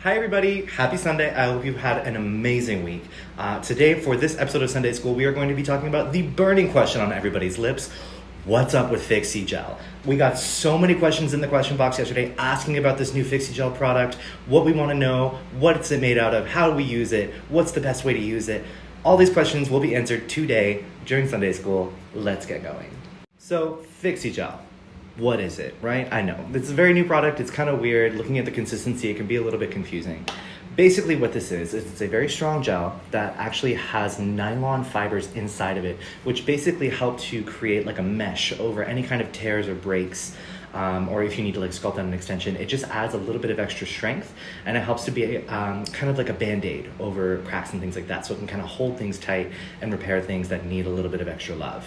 Hi everybody, happy Sunday. I hope you've had an amazing week. Today for this episode of Sunday School, we are going to be talking about the burning question on everybody's lips. What's up with Fixee Gel? We got so many questions in the question box yesterday asking about this new Fixee Gel product, what we want to know, what's it made out of, how do we use it, what's the best way to use it. All these questions will be answered today during Sunday School. Let's get going. So, Fixee Gel. What is it, right? I know, it's a very new product. It's kind of weird. Looking at the consistency, it can be a little bit confusing. Basically what this is it's a very strong gel that actually has nylon fibers inside of it, which basically help to create like a mesh over any kind of tears or breaks, or if you need to like sculpt out an extension. It just adds a little bit of extra strength, and it helps to be kind of like a band-aid over cracks and things like that, so it can kind of hold things tight and repair things that need a little bit of extra love.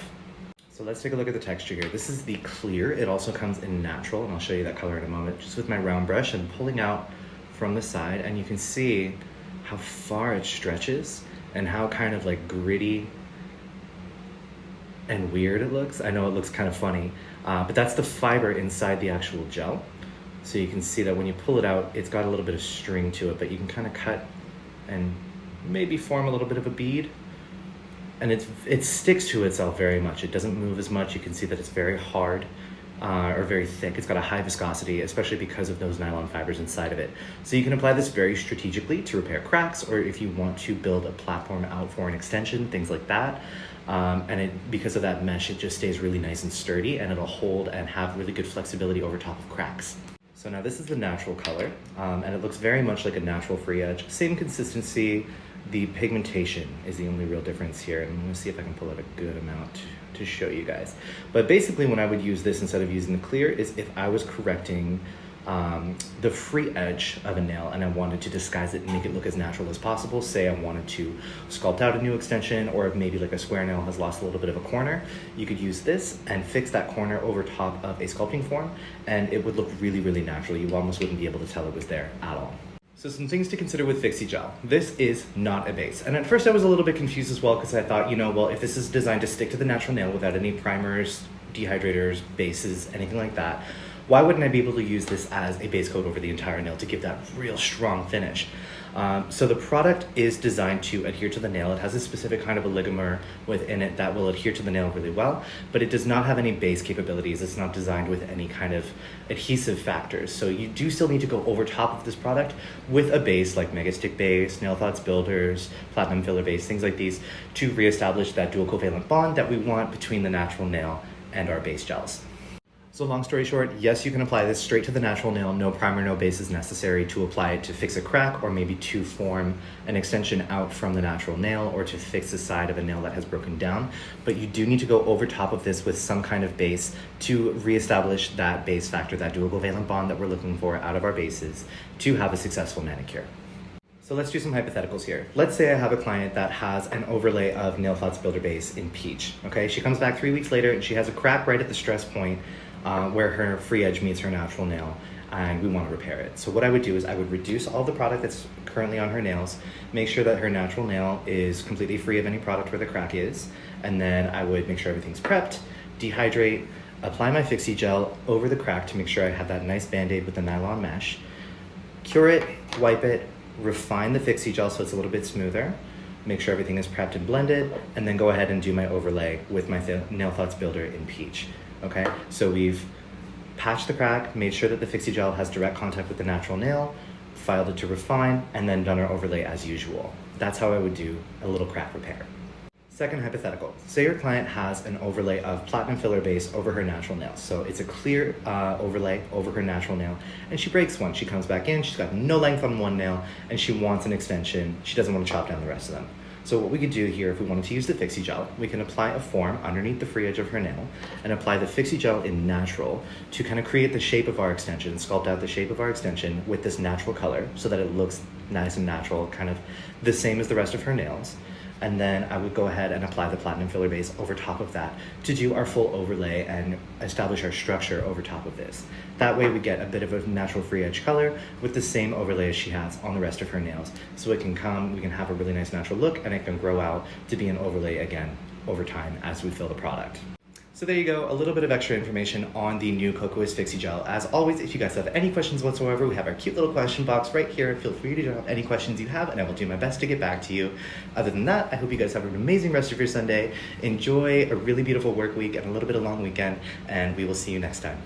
So let's take a look at the texture here. This is the clear. It also comes in natural, and I'll show you that color in a moment. Just with my round brush and pulling out from the side, and you can see how far it stretches and how kind of like gritty and weird it looks. I know it looks kind of funny, but that's the fiber inside the actual gel. So you can see that when you pull it out, it's got a little bit of string to it, but you can kind of cut and maybe form a little bit of a bead. And it sticks to itself very much. It doesn't move as much. You can see that it's very hard or very thick. It's got a high viscosity, especially because of those nylon fibers inside of it. So you can apply this very strategically to repair cracks, or if you want to build a platform out for an extension, things like that. Because of that mesh, it just stays really nice and sturdy, and it'll hold and have really good flexibility over top of cracks. So now this is the natural color, and it looks very much like a natural free edge. Same consistency. The pigmentation is the only real difference here, and I'm going to see if I can pull out a good amount to show you guys. But basically when I would use this instead of using the clear is if I was correcting the free edge of a nail and I wanted to disguise it and make it look as natural as possible. Say I wanted to sculpt out a new extension, or if maybe like a square nail has lost a little bit of a corner, you could use this and fix that corner over top of a sculpting form, and it would look really, really natural. You almost wouldn't be able to tell it was there at all. So some things to consider with Fixee Gel. This is not a base. And at first I was a little bit confused as well, because I thought, well, if this is designed to stick to the natural nail without any primers, dehydrators, bases, anything like that, why wouldn't I be able to use this as a base coat over the entire nail to give that real strong finish? So the product is designed to adhere to the nail. It has a specific kind of a ligament within it that will adhere to the nail really well, but it does not have any base capabilities. It's not designed with any kind of adhesive factors. So you do still need to go over top of this product with a base like Mega Stick base, Nail Thoughts builders, platinum filler base, things like these, to reestablish that dual covalent bond that we want between the natural nail and our base gels. So long story short, yes, you can apply this straight to the natural nail. No primer, no base is necessary to apply it to fix a crack, or maybe to form an extension out from the natural nail, or to fix the side of a nail that has broken down. But you do need to go over top of this with some kind of base to reestablish that base factor, that dual covalent bond that we're looking for out of our bases to have a successful manicure. So let's do some hypotheticals here. Let's say I have a client that has an overlay of Nail Thoughts Builder Base in peach, okay? She comes back 3 weeks later and she has a crack right at the stress point where her free edge meets her natural nail, and we want to repair it. So what I would do is I would reduce all the product that's currently on her nails, make sure that her natural nail is completely free of any product where the crack is, and then I would make sure everything's prepped, dehydrate, apply my Fixee Gel over the crack to make sure I have that nice band-aid with the nylon mesh, cure it, wipe it, refine the Fixee Gel so it's a little bit smoother, make sure everything is prepped and blended, and then go ahead and do my overlay with my Nail Thoughts Builder in peach. Okay, so we've patched the crack, made sure that the Fixee Gel has direct contact with the natural nail, filed it to refine, and then done our overlay as usual. That's how I would do a little crack repair. Second hypothetical, say your client has an overlay of platinum filler base over her natural nail. So it's a clear overlay over her natural nail, and she breaks one. She comes back in, she's got no length on one nail, and she wants an extension. She doesn't want to chop down the rest of them. So what we could do here, if we wanted to use the Fixee Gel, we can apply a form underneath the free edge of her nail and apply the Fixee Gel in natural to kind of create the shape of our extension, sculpt out the shape of our extension with this natural color so that it looks nice and natural, kind of the same as the rest of her nails. And then I would go ahead and apply the platinum filler base over top of that to do our full overlay and establish our structure over top of this. That way we get a bit of a natural free edge color with the same overlay as she has on the rest of her nails. So we can have a really nice natural look, and it can grow out to be an overlay again over time as we fill the product. So So there you go, a little bit of extra information on the new Kokoist Fixie Gel. As always, if you guys have any questions whatsoever, we have our cute little question box right here. Feel free to drop any questions you have, and I will do my best to get back to you. Other than that, I hope you guys have an amazing rest of your Sunday. Enjoy a really beautiful work week and a little bit of long weekend, and we will see you next time.